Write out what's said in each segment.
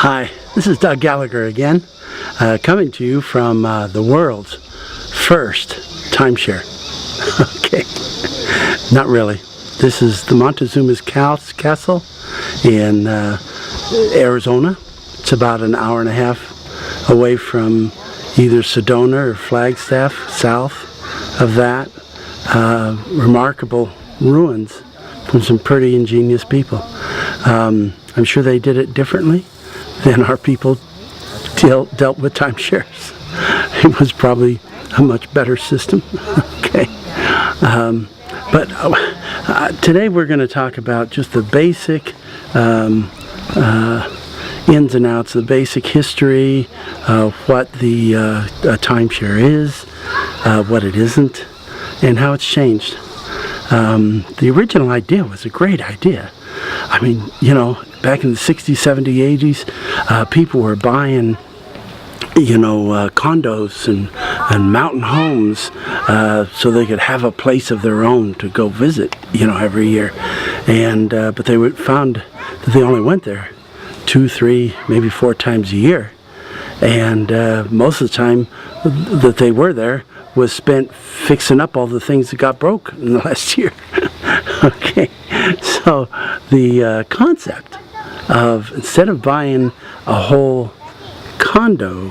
Hi, this is Doug Gallagher again, coming to you from the world's first timeshare. Okay, not really. This is the Montezuma's Castle in Arizona. It's about an hour and a half away from either Sedona or Flagstaff, south of that. Remarkable ruins from some pretty ingenious people. I'm sure they did it differently than our people dealt with timeshares. It was probably a much better system. Okay, but today we're going to talk about just the basic ins and outs, the basic history of what the timeshare is, what it isn't, and how it's changed. The original idea was a great idea. I mean, you know, back in the 60s, 70s, 80s, people were buying, condos and mountain homes so they could have a place of their own to go visit, every year. And but they found that they only went there 2, 3, maybe 4 times a year. And most of the time that they were there was spent fixing up all the things that got broke in the last year. Okay, so the concept of, instead of buying a whole condo,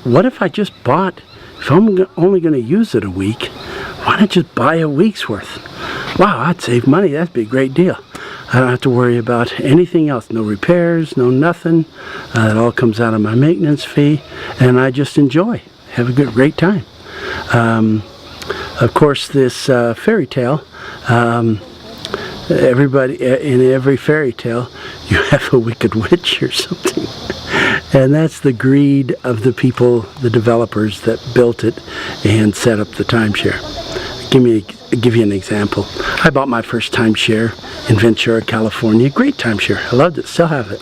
what if I just bought, if I'm only going to use it a week, why not just buy a week's worth? Wow, I'd save money. That'd be a great deal. I don't have to worry about anything else. No repairs, no nothing. It all comes out of my maintenance fee, and I just enjoy. Have a great time. Of course, this fairy tale, everybody, in every fairy tale, you have a wicked witch or something. And that's the greed of the people, the developers that built it and set up the timeshare. Give you an example. I bought my first timeshare in Ventura, California. Great timeshare. I loved it. Still have it.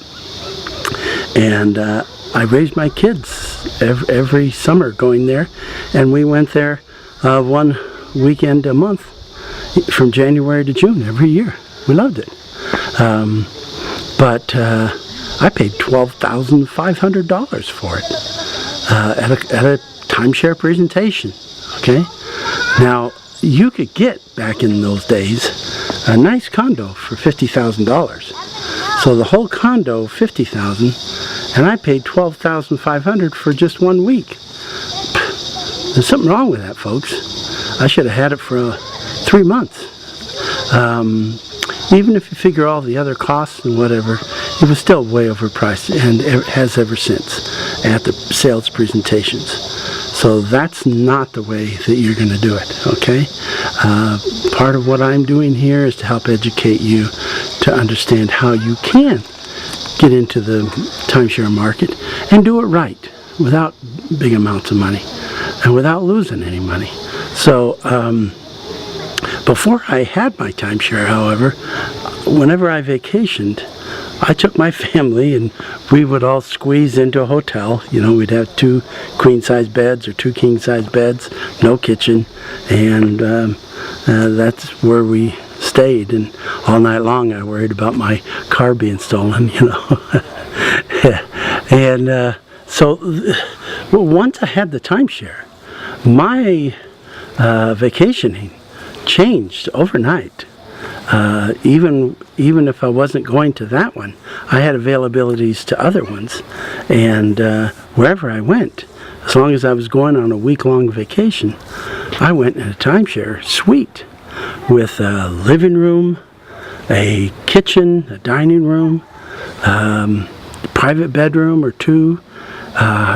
And I raised my kids every summer going there, and we went there one weekend a month from January to June every year. We loved it. But I paid $12,500 for it at a timeshare presentation. Okay, now you could get, back in those days, a nice condo for $50,000. So the whole condo, $50,000, and I paid $12,500 for just 1 week. There's something wrong with that, folks. I should have had it for 3 months. Even if you figure all the other costs and whatever, it was still way overpriced, and it has ever since at the sales presentations. So that's not the way that you're going to do it, okay? Part of what I'm doing here is to help educate you to understand how you can get into the timeshare market and do it right without big amounts of money and without losing any money. So before I had my timeshare, however, whenever I vacationed, I took my family and we would all squeeze into a hotel. We'd have 2 queen-size beds or 2 king-size beds, no kitchen, and that's where we stayed. And all night long I worried about my car being stolen, And so once I had the timeshare, my vacationing changed overnight. Even if I wasn't going to that one, I had availabilities to other ones, and wherever I went, as long as I was going on a week-long vacation, I went in a timeshare suite with a living room, a kitchen, a dining room, private bedroom or 2,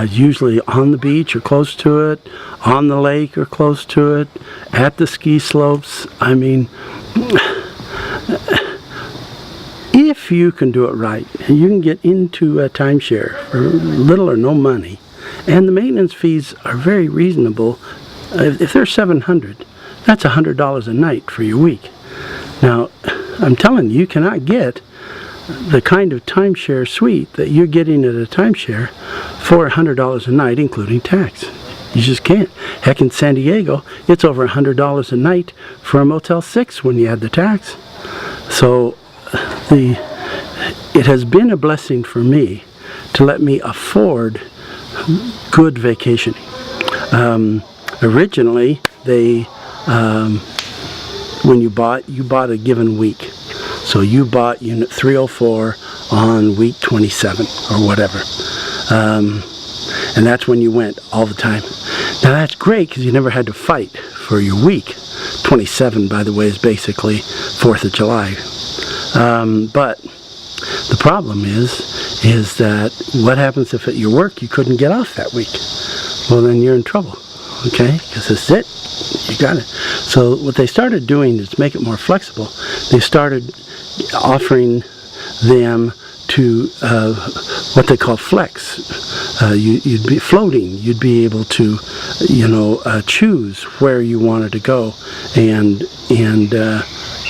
usually on the beach or close to it, on the lake or close to it, at the ski slopes. I mean, if you can do it right, and you can get into a timeshare for little or no money, and the maintenance fees are very reasonable. If they're $700, that's $100 a night for your week. Now, I'm telling you, you cannot get the kind of timeshare suite that you're getting at a timeshare for $100 a night, including tax. You just can't. Heck, in San Diego, it's over $100 a night for a Motel 6 when you add the tax. So it has been a blessing for me to let me afford good vacationing. Originally, they when you bought a given week. So you bought unit 304 on week 27 or whatever. And that's when you went all the time. Now that's great because you never had to fight for your week. 27, by the way, is basically 4th of July. But the problem is that what happens if at your work you couldn't get off that week? Well, then you're in trouble, okay? Because it's it. You got it. So what they started doing is make it more flexible. They started offering them to what they call flex. You'd be floating. You'd be able to, choose where you wanted to go and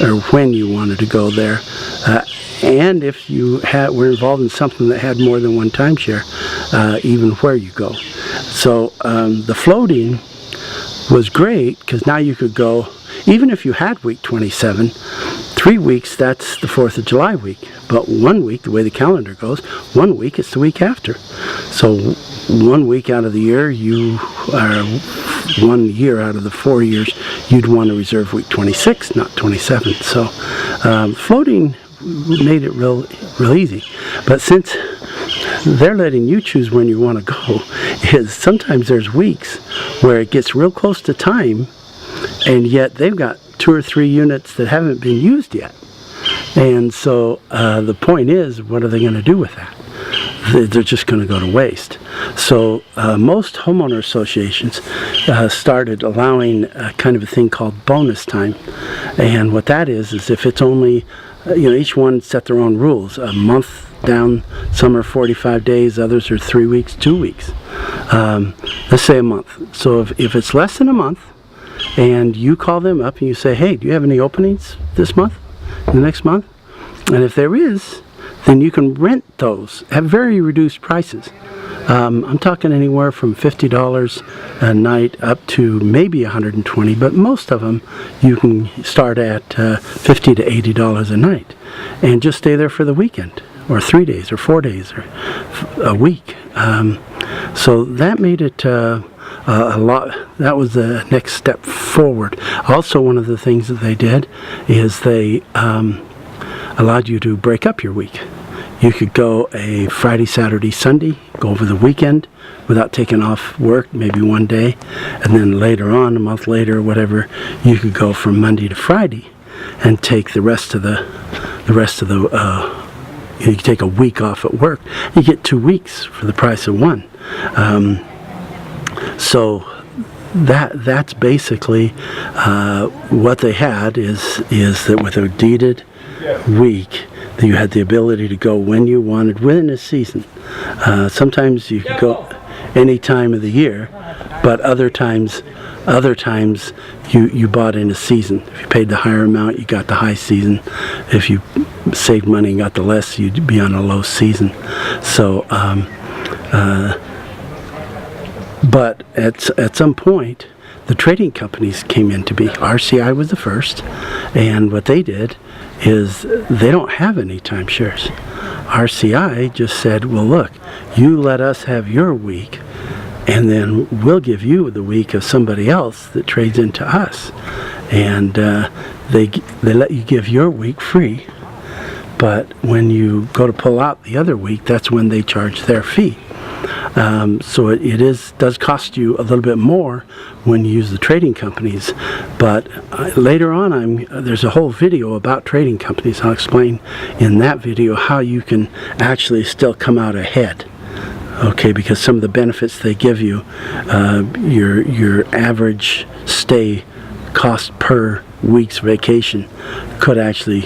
or when you wanted to go there. And if you were involved in something that had more than one timeshare, even where you go. So the floating was great because now you could go, even if you had week 27, 3 weeks, that's the 4th of July week. But 1 week, the way the calendar goes, 1 week, it's the week after. So 1 week out of the year, 1 year out of the 4 years, you'd want to reserve week 26, not 27. So floating made it real easy. But since they're letting you choose when you want to go, is sometimes there's weeks where it gets real close to time, and yet they've got 2 or 3 units that haven't been used yet. And so the point is, what are they going to do with that? They're just going to go to waste. So most homeowner associations started allowing kind of a thing called bonus time. And what that is if it's only, each one set their own rules. A month down, some are 45 days, others are 3 weeks, 2 weeks. Let's say a month. So if it's less than a month, and you call them up and you say, hey, do you have any openings this month, the next month? And if there is, then you can rent those at very reduced prices. I'm talking anywhere from $50 a night up to maybe $120, but most of them you can start at $50 to $80 a night and just stay there for the weekend, or 3 days or 4 days or a week. So that made it a lot. That was the next step forward. Also, one of the things that they did is they allowed you to break up your week. You could go a Friday, Saturday, Sunday, go over the weekend without taking off work, maybe 1 day, and then later on, a month later or whatever, you could go from Monday to Friday and take the rest of the you can take a week off at work. You get 2 weeks for the price of one. So that's basically what they had is that with a deeded week, that you had the ability to go when you wanted within a season. Sometimes you could go any time of the year, but other times you bought in a season. If you paid the higher amount, you got the high season. If you saved money and got the less, you'd be on a low season. So but at some point, the trading companies came in to be. RCI was the first, and what they did is they don't have any timeshares. RCI just said, well, look, you let us have your week, and then we'll give you the week of somebody else that trades into us. And they let you give your week free, but when you go to pull out the other week, that's when they charge their fee. So it does cost you a little bit more when you use the trading companies, but later on there's a whole video about trading companies. I'll explain in that video how you can actually still come out ahead. Okay, because some of the benefits they give you, your average stay cost per week's vacation could actually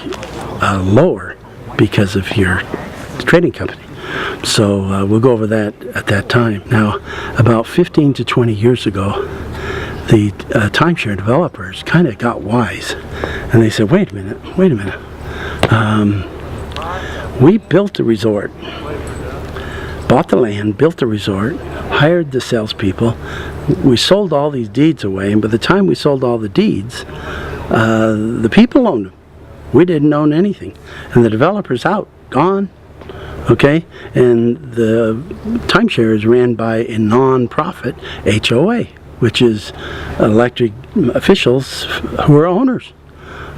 lower because of your trading company. So we'll go over that at that time. Now, about 15 to 20 years ago, the timeshare developers kind of got wise, and they said, wait a minute. We built a resort, bought the land, built the resort, hired the salespeople. We sold all these deeds away, and by the time we sold all the deeds, the people owned them. We didn't own anything. And the developer's out, gone, Okay, and the timeshare is ran by a non-profit HOA, which is elected officials who are owners.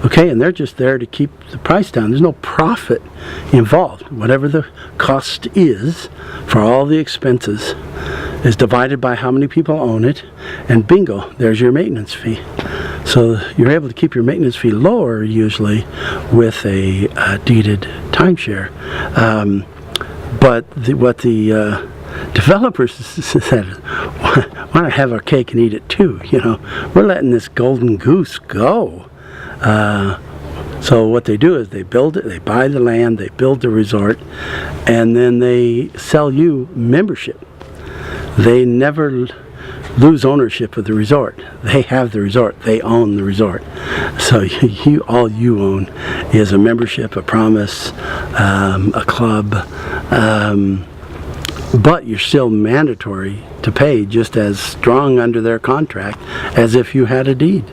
Okay, and they're just there to keep the price down. There's no profit involved. Whatever the cost is for all the expenses is divided by how many people own it, and bingo, there's your maintenance fee. So you're able to keep your maintenance fee lower usually with a deeded timeshare. But what the developers said, why not have our cake and eat it too? You know, we're letting this golden goose go. So what they do is they build it, they buy the land, they build the resort, and then they sell you membership. They never lose ownership of the resort. They have the resort. They own the resort. So all you own is a membership, a promise, a club, but you're still mandatory to pay just as strong under their contract as if you had a deed.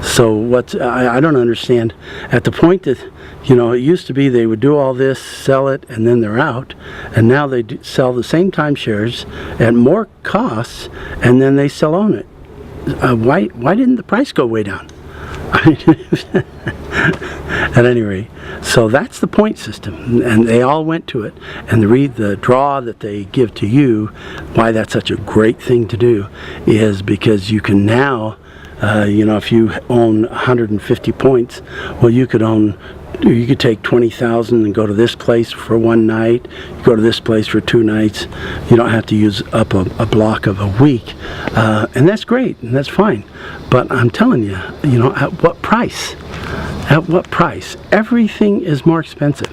So I don't understand, at the point that, you know, it used to be they would do all this, sell it, and then they're out, and now they sell the same timeshares at more costs, and then they still own it. Why didn't the price go way down? At any rate, so that's the point system, and they all went to it. And the draw that they give to you, why that's such a great thing to do, is because you can now, you know, if you own 150 points, well, you could take 20,000 and go to this place for one night, go to this place for 2 nights. You don't have to use up a block of a week, and that's great, and that's fine. But I'm telling you, you know, at what price? At what price? Everything is more expensive.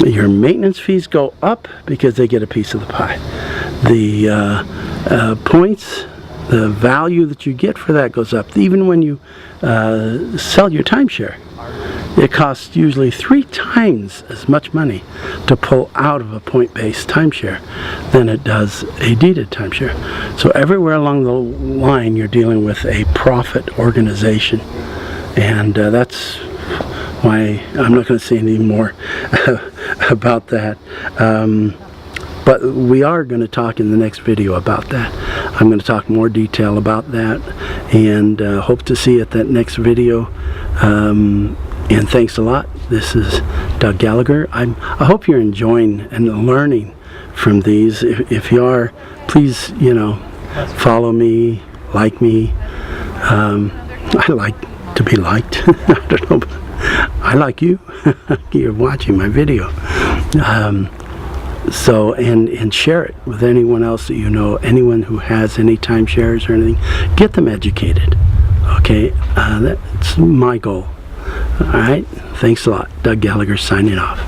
Your maintenance fees go up because they get a piece of the pie. The points, the value that you get for that goes up. Even when you sell your timeshare, it costs usually 3 times as much money to pull out of a point-based timeshare than it does a deeded timeshare. So everywhere along the line you're dealing with a profit organization, and that's why I'm not going to say any more about that. But we are going to talk in the next video about that. I'm going to talk more detail about that, and hope to see you at that next video. And thanks a lot. This is Doug Gallagher. I hope you're enjoying and learning from these. If you are, please, you know, follow me, like me. I like to be liked. I don't know, but I like you. You're watching my video. So, and share it with anyone else that you know, anyone who has any timeshares or anything. Get them educated. Okay, that's my goal. All right, thanks a lot. Doug Gallagher signing off.